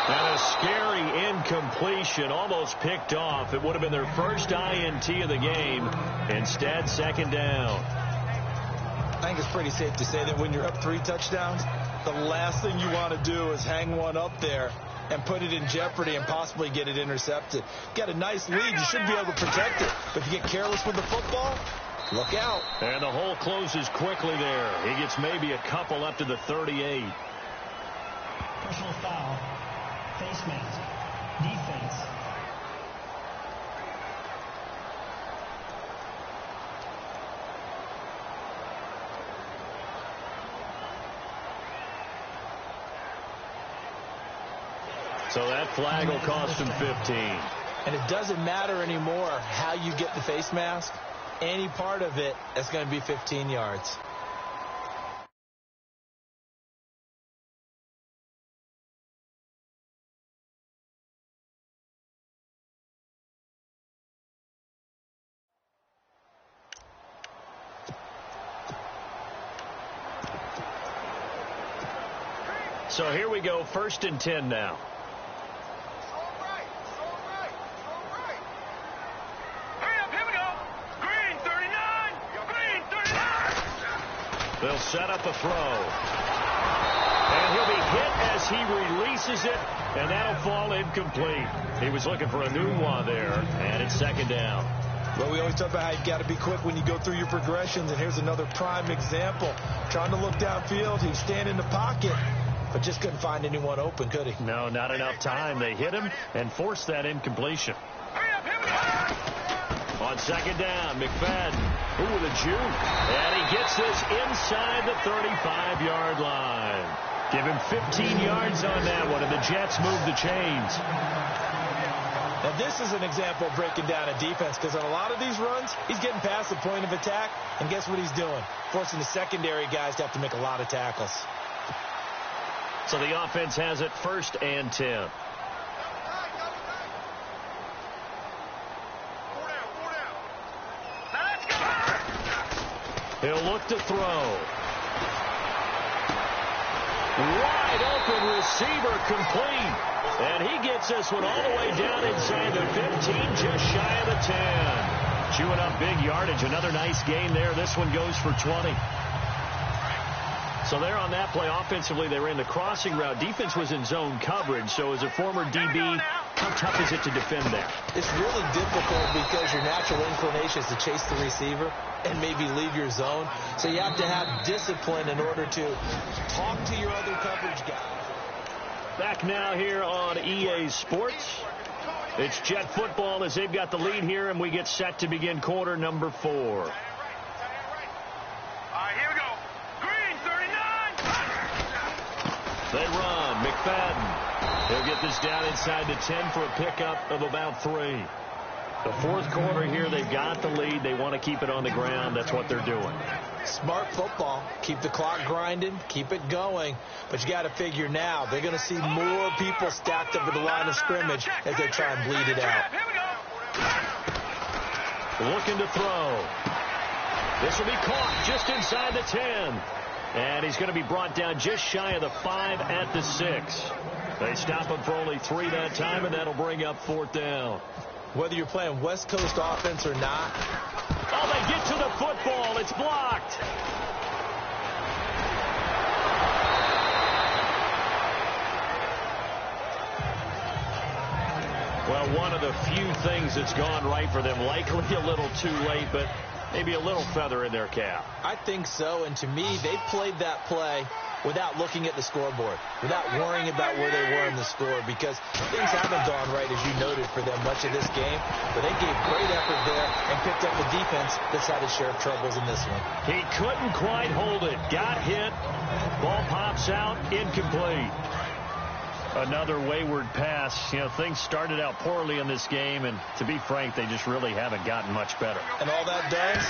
And a scary incompletion, almost picked off. It would have been their first INT of the game. Instead, second down. I think it's pretty safe to say that when you're up 3 touchdowns, the last thing you want to do is hang one up there and put it in jeopardy and possibly get it intercepted. Got a nice lead. You should be able to protect it. But if you get careless with the football, look out. And the hole closes quickly there. He gets maybe a couple up to the 38. Personal foul. Face mask. Defense. So that flag will cost him 15. And it doesn't matter anymore how you get the face mask. Any part of it is going to be 15 yards. So here we go, 1st and 10 now. They'll set up a throw. And he'll be hit as he releases it, and that'll fall incomplete. He was looking for a new one there, and it's second down. Well, we always talk about how you got to be quick when you go through your progressions, and here's another prime example. Trying to look downfield, he's standing in the pocket, but just couldn't find anyone open, could he? No, not enough time. They hit him and forced that incompletion. On second down, McFadden. Ooh, with a juke. And he gets this inside the 35-yard line. Give him 15 yards on that one, and the Jets move the chains. Now, this is an example of breaking down a defense, because on a lot of these runs, he's getting past the point of attack, and guess what he's doing? Forcing the secondary guys to have to make a lot of tackles. So the offense has it 1st and 10. He'll look to throw. Wide open receiver complete. And he gets this one all the way down inside the 15, just shy of the 10. Chewing up big yardage. Another nice gain there. This one goes for 20. So there on that play, offensively, they ran the crossing route. Defense was in zone coverage. So as a former DB, how tough is it to defend that? It's really difficult because your natural inclination is to chase the receiver and maybe leave your zone. So you have to have discipline in order to talk to your other coverage guys. Back now here on EA Sports. It's Jet football as they've got the lead here, and we get set to begin quarter number 4. All right, here we go. Green, 39. They run. McFadden. He'll get this down inside the 10 for a pickup of about 3. The fourth quarter here, they've got the lead. They want to keep it on the ground. That's what they're doing. Smart football. Keep the clock grinding. Keep it going. But you got to figure now, they're going to see more people stacked up at the line of scrimmage as they try and bleed it out. Looking to throw. This will be caught just inside the 10. And he's going to be brought down just shy of the 5 at the 6. They stop him for only 3 that time, and that'll bring up 4th down. Whether you're playing West Coast offense or not. Oh, they get to the football. It's blocked. Well, one of the few things that's gone right for them, likely a little too late, but maybe a little feather in their cap. I think so, and to me, they played that play without looking at the scoreboard, without worrying about where they were in the score, because things haven't gone right, as you noted, for them much of this game. But they gave great effort there and picked up a defense that's had its share of troubles in this one. He couldn't quite hold it. Got hit. Ball pops out. Incomplete. Another wayward pass. You know, things started out poorly in this game, and to be frank, they just really haven't gotten much better. And all that does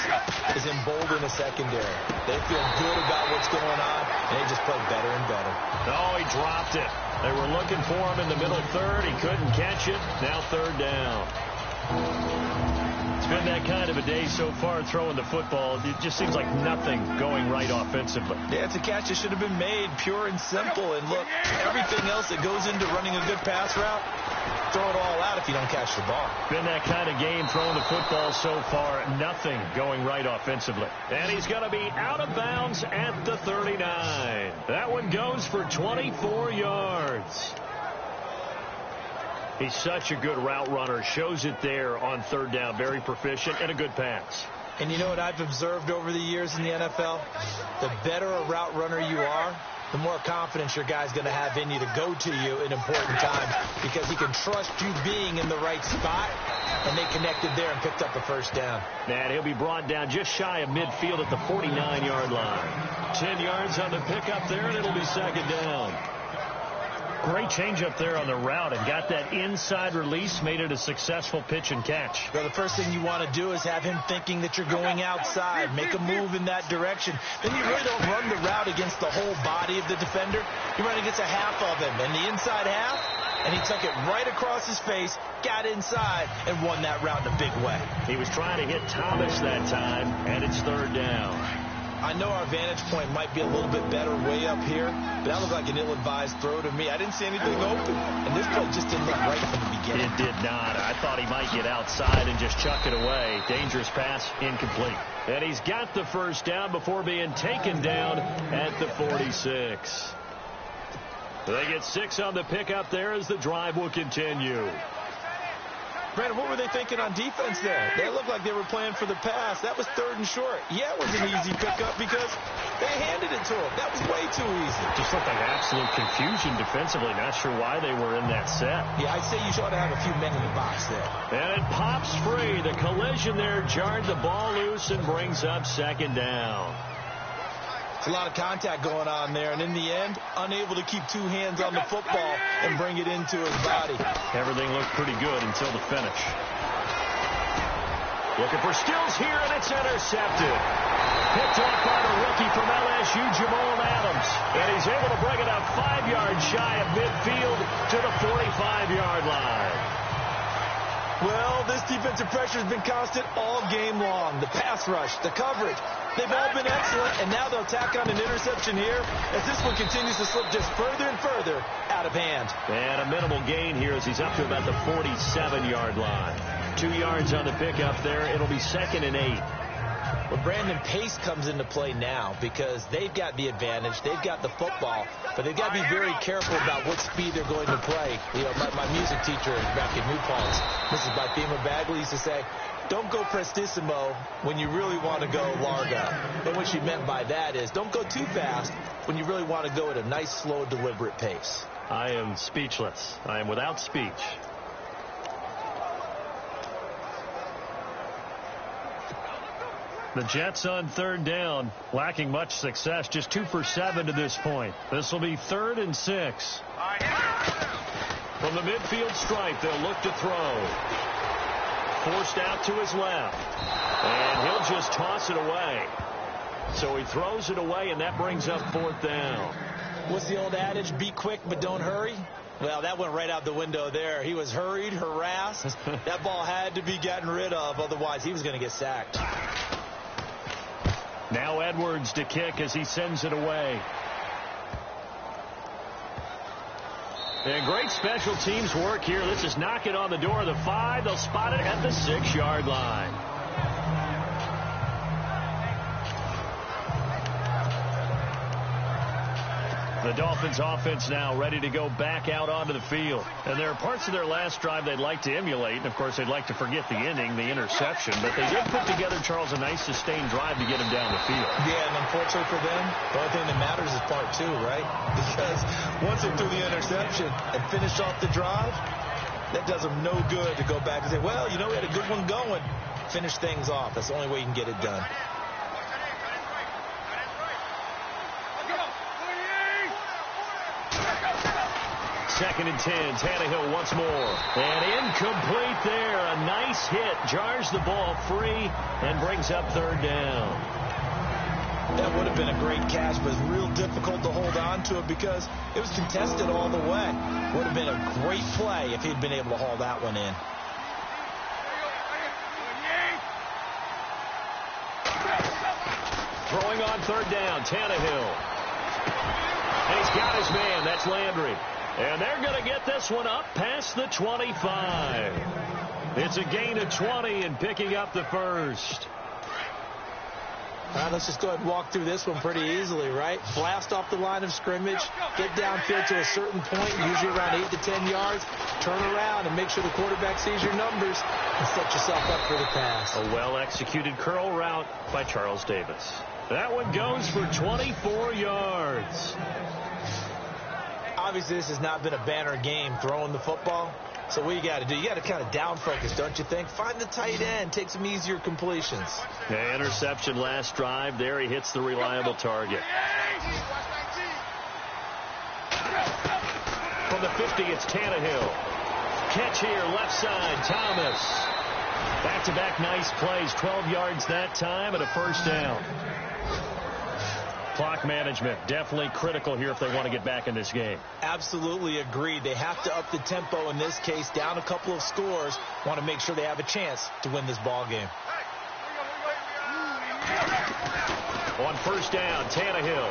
is embolden a secondary. They feel good about what's going on, and they just play better and better. Oh, he dropped it. They were looking for him in the middle third. He couldn't catch it. Now 3rd down. It's been that kind of a day so far throwing the football. It just seems like nothing going right offensively. Yeah, it's a catch that should have been made, pure and simple. And look, everything else that goes into running a good pass route, throw it all out if you don't catch the ball. Been that kind of game throwing the football so far. Nothing going right offensively. And he's going to be out of bounds at the 39. That one goes for 24 yards. He's such a good route runner. Shows it there on 3rd down. Very proficient and a good pass. And you know what I've observed over the years in the NFL? The better a route runner you are, the more confidence your guy's going to have in you to go to you in important times, because he can trust you being in the right spot, and they connected there and picked up the 1st down. And he'll be brought down just shy of midfield at the 49-yard line. 10 yards on the pickup there, and it'll be 2nd down. Great change up there on the route and got that inside release, made it a successful pitch and catch. Well, the first thing you want to do is have him thinking that you're going outside, make a move in that direction. Then you really don't run the route against the whole body of the defender. You run against a half of him, and the inside half, and he took it right across his face, got inside, and won that route in a big way. He was trying to hit Thomas that time, and it's 3rd down. I know our vantage point might be a little bit better way up here, but that looked like an ill-advised throw to me. I didn't see anything open, and this play just didn't look right from the beginning. It did not. I thought he might get outside and just chuck it away. Dangerous pass, incomplete. And he's got the 1st down before being taken down at the 46. They get 6 on the pickup there as the drive will continue. Brandon, what were they thinking on defense there? They looked like they were playing for the pass. That was 3rd and short. Yeah, it was an easy pickup because they handed it to him. That was way too easy. Just looked like absolute confusion defensively. Not sure why they were in that set. Yeah, I'd say you ought to have a few men in the box there. And it pops free. The collision there jarred the ball loose and brings up 2nd down. It's a lot of contact going on there, and in the end, unable to keep 2 hands on the football and bring it into his body. Everything looked pretty good until the finish. Looking for Stills here, and it's intercepted. Picked off by the rookie from LSU, Jamal Adams. And he's able to bring it up 5 yards shy of midfield to the 45-yard line. Well, this defensive pressure has been constant all game long. The pass rush, the coverage, they've all been excellent, and now they'll tack on an interception here as this one continues to slip just further and further out of hand. And a minimal gain here as he's up to about the 47-yard line. 2 yards on the pickup there. It'll be 2nd and 8. Well, Brandon, pace comes into play now because they've got the advantage. They've got the football, but they've got to be very careful about what speed they're going to play. You know, my music teacher back in New Paltz, Mrs. Bifema Bagley, used to say, don't go prestissimo when you really want to go largo. And what she meant by that is don't go too fast when you really want to go at a nice, slow, deliberate pace. I am speechless. I am without speech. The Jets on 3rd down, lacking much success, just 2 for 7 to this point. This will be 3rd and 6. From the midfield stripe, they'll look to throw. Forced out to his left. And he'll just toss it away. So he throws it away, and that brings up 4th down. What's the old adage? Be quick, but don't hurry. Well, that went right out the window there. He was hurried, harassed. That ball had to be gotten rid of, otherwise he was going to get sacked. Now Edwards to kick as he sends it away. And great special teams work here. This is knocking on the door of the 5. They'll spot it at the 6-yard line. The Dolphins offense now ready to go back out onto the field. And there are parts of their last drive they'd like to emulate. And, of course, they'd like to forget the inning, the interception. But they did put together, Charles, a nice sustained drive to get him down the field. Yeah, and unfortunately for them, the only thing that matters is part 2, right? Because once they threw the interception and finished off the drive, that does them no good to go back and say, well, you know, we had a good one going. Finish things off. That's the only way you can get it done. Second and 10. Tannehill once more. And incomplete there. A nice hit. Jars the ball free and brings up third down. That would have been a great catch, but it's real difficult to hold on to it because it was contested all the way. Would have been a great play if he'd been able to haul that one in. Throwing on third down. Tannehill. And he's got his man. That's Landry. And they're going to get this one up past the 25. It's a gain of 20 and picking up the first. All right, let's just go ahead and walk through this one pretty easily, right? Blast off the line of scrimmage, get downfield to a certain point, usually around 8 to 10 yards, turn around and make sure the quarterback sees your numbers and set yourself up for the pass. A well-executed curl route by Charles Davis. That one goes for 24 yards. Obviously, this has not been a banner game throwing the football. So what you got to do, you got to kind of down focus, don't you think? Find the tight end, take some easier completions. The interception last drive. There he hits the reliable target. From the 50, it's Tannehill. Catch here, left side, Thomas. Back-to-back nice plays, 12 yards that time and a first down. Clock management, definitely critical here if they want to get back in this game. Absolutely agreed. They have to up the tempo in this case, down a couple of scores. Want to make sure they have a chance to win this ball game. On first down, Tannehill.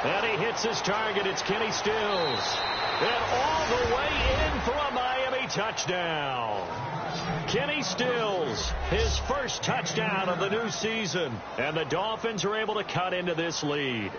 And he hits his target. It's Kenny Stills. And all the way in for a Miami touchdown. Kenny Stills, his first touchdown of the new season. And the Dolphins are able to cut into this lead.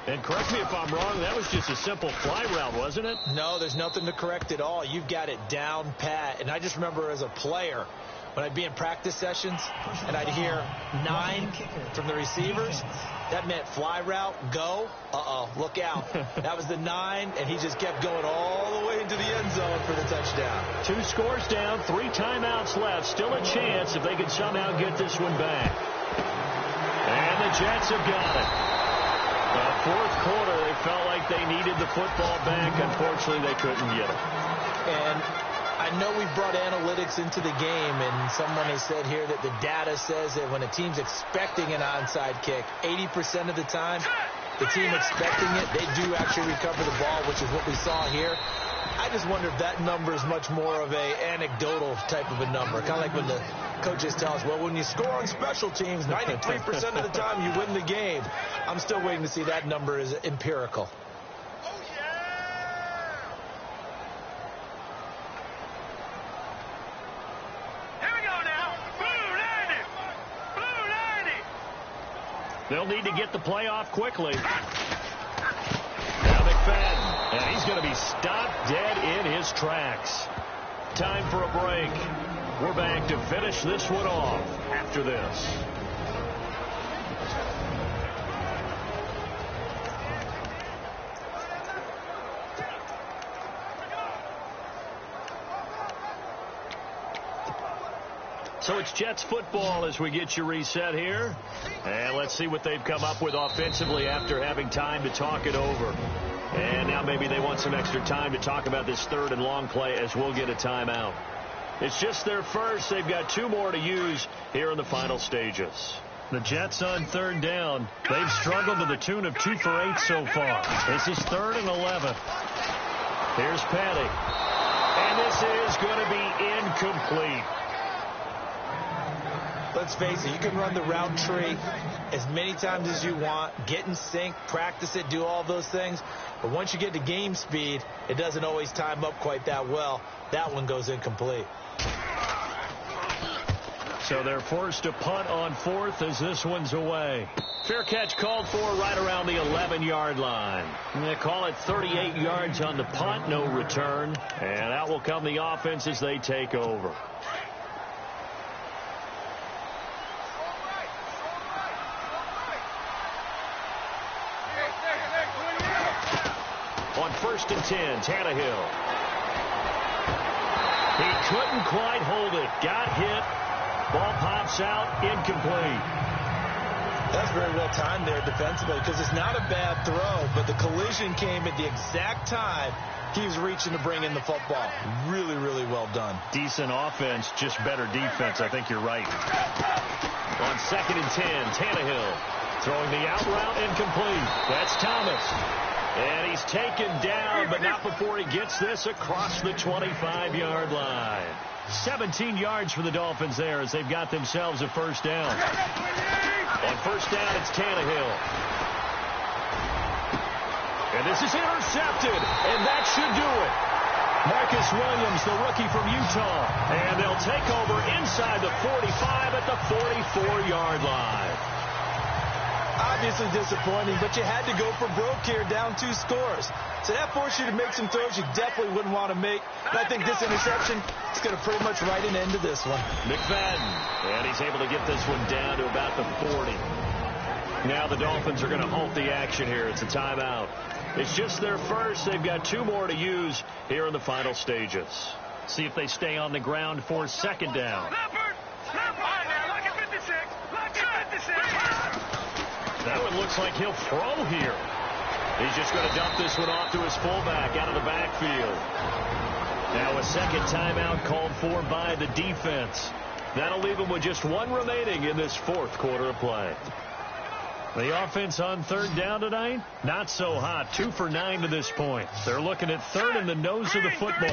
And correct me if I'm wrong, that was just a simple fly route, wasn't it? No, there's nothing to correct at all. You've got it down pat. And I just remember as a player, when I'd be in practice sessions and I'd hear 9 from the receivers, that meant fly route, go. Uh-oh, look out. That was the 9, and he just kept going all the way into the end zone for the touchdown. 2 scores down, 3 timeouts left. Still a chance if they can somehow get this one back. And the Jets have got it. The fourth quarter, they felt like they needed the football back. Unfortunately, they couldn't get it. And I know we brought analytics into the game, and someone has said here that the data says that when a team's expecting an onside kick, 80% of the time, the team expecting it, they do actually recover the ball, which is what we saw here. I just wonder if that number is much more of a anecdotal type of a number. Kind of like when the coaches tell us, well, when you score on special teams, 93% of the time you win the game. I'm still waiting to see that number is empirical. They'll need to get the play off quickly. Now McFadden, and he's going to be stopped dead in his tracks. Time for a break. We're back to finish this one off after this. So it's Jets football as we get you reset here. And let's see what they've come up with offensively after having time to talk it over. And now maybe they want some extra time to talk about this third and long play as we'll get a timeout. It's just their first. They've got 2 more to use here in the final stages. The Jets on third down. They've struggled to the tune of 2 for 8 so far. This is 3rd and 11. Here's Patty. And this is going to be incomplete. let's face it, you can run the route tree as many times as you want, get in sync, practice it, do all those things. But once you get to game speed, it doesn't always time up quite that well. That one goes incomplete. So they're forced to punt on 4th as this one's away. Fair catch called for right around the 11-yard line. They call it 38 yards on the punt, no return. And out will come the offense as they take over. On 1st and 10, Tannehill. He couldn't quite hold it. Got hit. Ball pops out, incomplete. That's very well timed there defensively because it's not a bad throw, but the collision came at the exact time he was reaching to bring in the football. Really, really well done. Decent offense, just better defense. I think you're right. On 2nd and 10, Tannehill throwing the out route, incomplete. That's Thomas. And he's taken down, but not before he gets this across the 25-yard line. 17 yards for the Dolphins there as they've got themselves a first down. On 1st down, it's Tannehill. And this is intercepted, and that should do it. Marcus Williams, the rookie from Utah. And they'll take over inside the 45 at the 44-yard line. Obviously disappointing, but you had to go for broke here, down 2 scores. So that forced you to make some throws you definitely wouldn't want to make. And I think this interception is going to pretty much write an end to this one. McFadden, and he's able to get this one down to about the 40. Now the Dolphins are going to halt the action here. It's a timeout. It's just their first. They've got 2 more to use here in the final stages. See if they stay on the ground for 2nd down. That one looks like he'll throw here. He's just going to dump this one off to his fullback out of the backfield. Now a 2nd timeout called for by the defense. That'll leave him with just 1 remaining in this 4th quarter of play. The offense on 3rd down tonight, not so hot. 2 for 9 to this point. They're looking at 3rd in the nose of the football.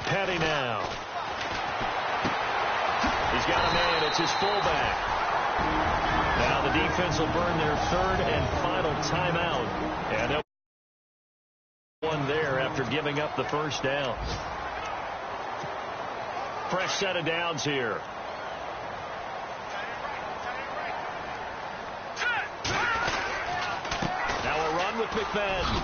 Petty now. He's got a man. It's his fullback. Now the defense will burn their 3rd and final timeout. And they'll one there after giving up the first down. Fresh set of downs here. Now a run with McFadden.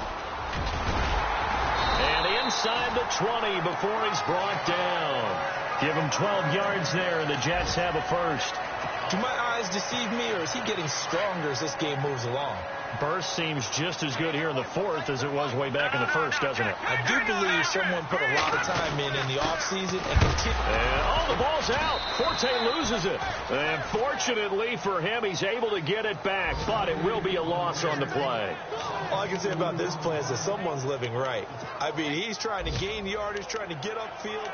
And inside the 20 before he's brought down. Give him 12 yards there, and the Jets have a first. Do my eyes deceive me, or is he getting stronger as this game moves along? Burst seems just as good here in the 4th as it was way back in the 1st, doesn't it? I do believe someone put a lot of time in the offseason and continue. And, the ball's out. Forte loses it. And fortunately for him, he's able to get it back, but it will be a loss on the play. All I can say about this play is that someone's living right. I mean, he's trying to gain yardage, trying to get upfield.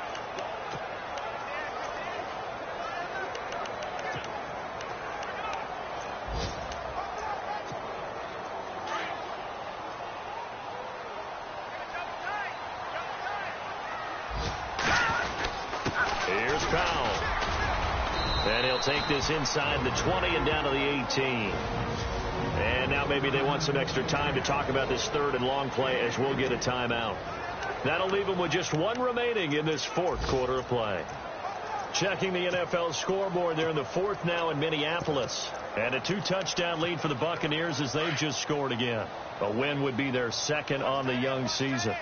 Here's Powell. And he'll take this inside the 20 and down to the 18. And now maybe they want some extra time to talk about this 3rd and long play as we'll get a timeout. That'll leave them with just 1 remaining in this 4th quarter of play. Checking the NFL scoreboard there in the 4th now in Minneapolis. And a 2-touchdown lead for the Buccaneers as they've just scored again. A win would be their 2nd on the young season.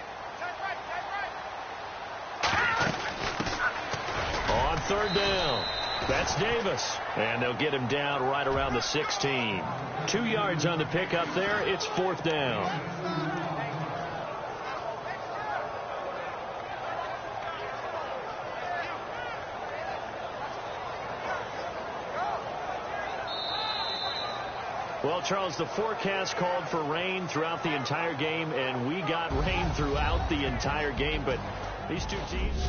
On 3rd down, that's Davis. And they'll get him down right around the 16. 2 yards on the pickup there. It's 4th down. Well, Charles, the forecast called for rain throughout the entire game, and we got rain throughout the entire game, but these 2 teams...